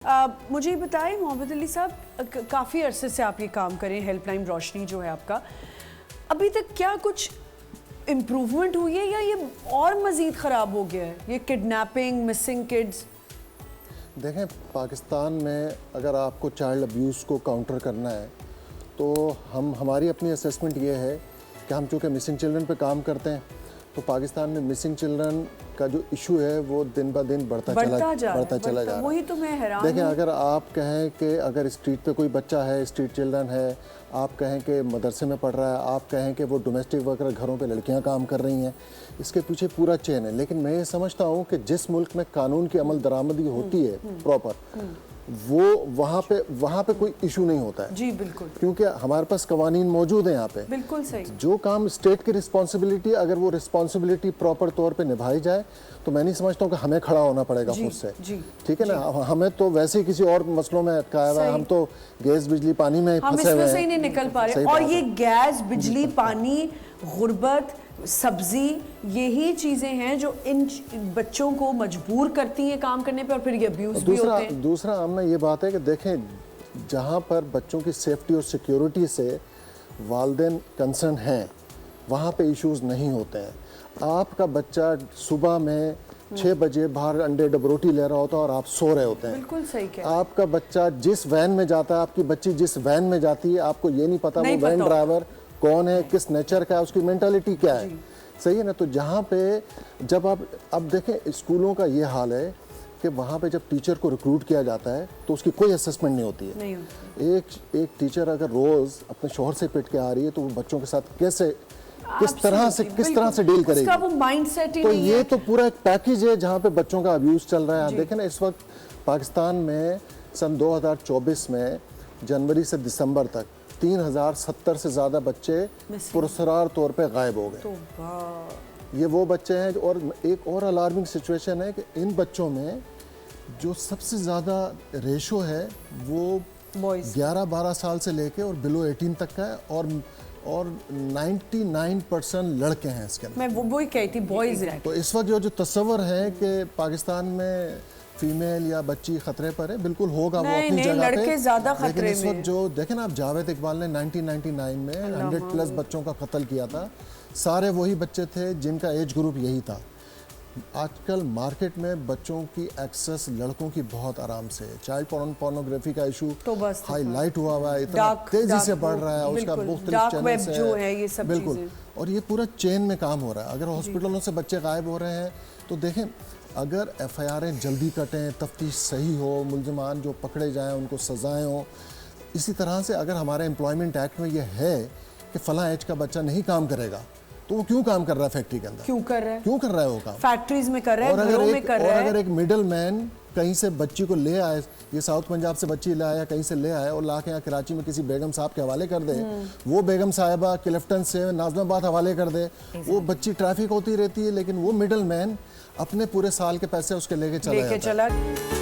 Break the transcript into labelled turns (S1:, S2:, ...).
S1: مجھے بتائیں محمد علی صاحب، کافی عرصے سے آپ یہ کام کریں، ہیلپ لائن روشنی جو ہے آپ کا، ابھی تک کیا کچھ امپروومنٹ ہوئی ہے یا یہ اور مزید خراب ہو گیا ہے یہ کڈنیپنگ، مسنگ کڈز؟
S2: دیکھیں، پاکستان میں اگر آپ کو چائلڈ ابیوز کو کاؤنٹر کرنا ہے تو ہماری اپنی اسیسمنٹ یہ ہے کہ ہم چونکہ مسنگ چلڈرن پہ کام کرتے ہیں تو پاکستان میں مسنگ چلڈرن کا جو ایشو ہے وہ دن بہ دن بڑھتا چلا جا رہا ہے۔
S1: وہی تو میں حیران ہوں۔
S2: دیکھیں، اگر آپ کہیں کہ اگر اسٹریٹ پہ کوئی بچہ ہے، اسٹریٹ چلڈرن ہے، آپ کہیں کہ مدرسے میں پڑھ رہا ہے، آپ کہیں کہ وہ ڈومیسٹک ورکر گھروں پہ لڑکیاں کام کر رہی ہیں، اس کے پیچھے پورا چین ہے۔ لیکن میں یہ سمجھتا ہوں کہ جس ملک میں قانون کی عمل درآمدی ہوتی ہے پراپر، وہ وہاں پہ کوئی ایشو نہیں ہوتا ہے۔
S1: جی بالکل،
S2: کیونکہ ہمارے پاس قوانین موجود ہیں یہاں پہ۔
S1: بالکل صحیح۔
S2: جو کام اسٹیٹ کی رسپانسبلٹی، اگر وہ رسپانسبلٹی پراپر طور پہ نبھائی جائے تو میں نہیں سمجھتا ہوں کہ ہمیں کھڑا ہونا پڑے گا خود سے، ٹھیک ہے نا؟ ہمیں تو ویسے ہی کسی اور مسئلوں میں اٹکایا ہوا ہے، ہم تو گیس بجلی پانی میں پھنسے ہوئے ہیں،
S1: ہم اس میں سے ہی نہیں نکل پا رہے۔ اور یہ گیس، بجلی، پانی، غربت، سبزی، یہی چیزیں ہیں جو ان بچوں کو مجبور کرتی ہیں کام کرنے پہ، اور پھر یہ ابیوز بھی ہوتے ہیں۔
S2: دوسرا آمنہ یہ بات ہے کہ دیکھیں، جہاں پر بچوں کی سیفٹی اور سیکیورٹی سے والدین کنسرن ہیں وہاں پہ ایشوز نہیں ہوتے ہیں۔ آپ کا بچہ صبح میں 6 بجے باہر انڈے ڈبروٹی لے رہا ہوتا ہے اور آپ سو رہے ہوتے ہیں۔
S1: بالکل صحیح کہہ۔
S2: آپ کا بچہ جس وین میں جاتا ہے، آپ کی بچی جس وین میں جاتی ہے، آپ کو یہ نہیں پتا وہ وین ڈرائیور کون ہے، کس نیچر کا ہے، اس کی مینٹالٹی کیا ہے، صحیح ہے نا؟ تو جہاں پہ جب اب دیکھیں، اسکولوں کا یہ حال ہے کہ وہاں پہ جب ٹیچر کو ریکروٹ کیا جاتا ہے تو اس کی کوئی اسسمنٹ نہیں ہوتی ہے۔ ایک ٹیچر اگر روز اپنے شوہر سے پٹ کے آ رہی ہے تو وہ بچوں کے ساتھ کس طرح سے ڈیل کرے گی؟ تو یہ تو پورا ایک پیکیج ہے جہاں پہ بچوں کا ابیوز چل رہا ہے۔ دیکھیں نا، اس وقت پاکستان میں سن 2024 میں جنوری سے دسمبر تک 3070 سے زیادہ بچے پراسرار طور پہ غائب ہو گئے۔ یہ وہ بچے ہیں، اور ایک اور الارمنگ سچویشن ہے کہ ان بچوں میں جو سب سے زیادہ ریشو ہے وہ 11-12 سال سے لے کے اور بلو 18 تک کا ہے، اور 99% لڑکے ہیں اس کے اندر۔
S1: میں وہی کہی تھی، بوائز ہیں۔
S2: تو اس وقت جو تصور ہے کہ پاکستان میں فیمیل یا بچی خطرے پر ہے، بالکل ہوگا وہ اپنی جگہ پہ،
S1: لڑکے زیادہ خطرے میں۔
S2: لیکن اس وقت جو دیکھیں نا، آپ جاوید اقبال نے 1999 میں 100+ بچوں کا قتل کیا تھا، سارے وہی بچے تھے جن کا ایج گروپ یہی تھا۔ آج کل مارکیٹ میں بچوں کی ایکسس لڑکوں کی بہت آرام سے ہے۔ چائلڈ پورنوگرافی کا ایشو ہائی لائٹ ہوا ہوا ہے، اتنا تیزی سے بڑھ رہا ہے، اس کا مختلف چینلز ہیں، بالکل، اور یہ پورا چین میں کام ہو رہا ہے۔ اگر ہاسپٹلوں سے بچے غائب ہو رہے ہیں تو دیکھیں، اگر FIR جلدی کٹیں، تفتیش صحیح ہو، ملزمان جو پکڑے جائیں ان کو سزائیں ہوں، اسی طرح سے اگر ہمارے امپلائمنٹ ایکٹ میں یہ ہے کہ فلاں ایج کا بچہ نہیں کام کرے گا تو وہ کیوں کام کر رہا ہے فیکٹری کے اندر؟ کیوں کر رہا ہے وہ کام؟
S1: فیکٹریز میں کر رہا ہے، گھروں میں کر رہا ہے۔
S2: اور اگر ایک مڈل مین کہیں سے بچی کو لے آئے، یہ ساؤتھ پنجاب سے بچی لے آیا، کہیں سے لے آئے اور لا کے یہاں کراچی میں کسی بیگم صاحب کے حوالے کر دے، وہ بیگم صاحبہ کلفٹن سے ناظم آباد حوالے کر دے، وہ بچی ٹریفک ہوتی رہتی ہے، لیکن وہ مڈل مین اپنے پورے سال کے پیسے اس کے لے کے چلا جاتا ہے۔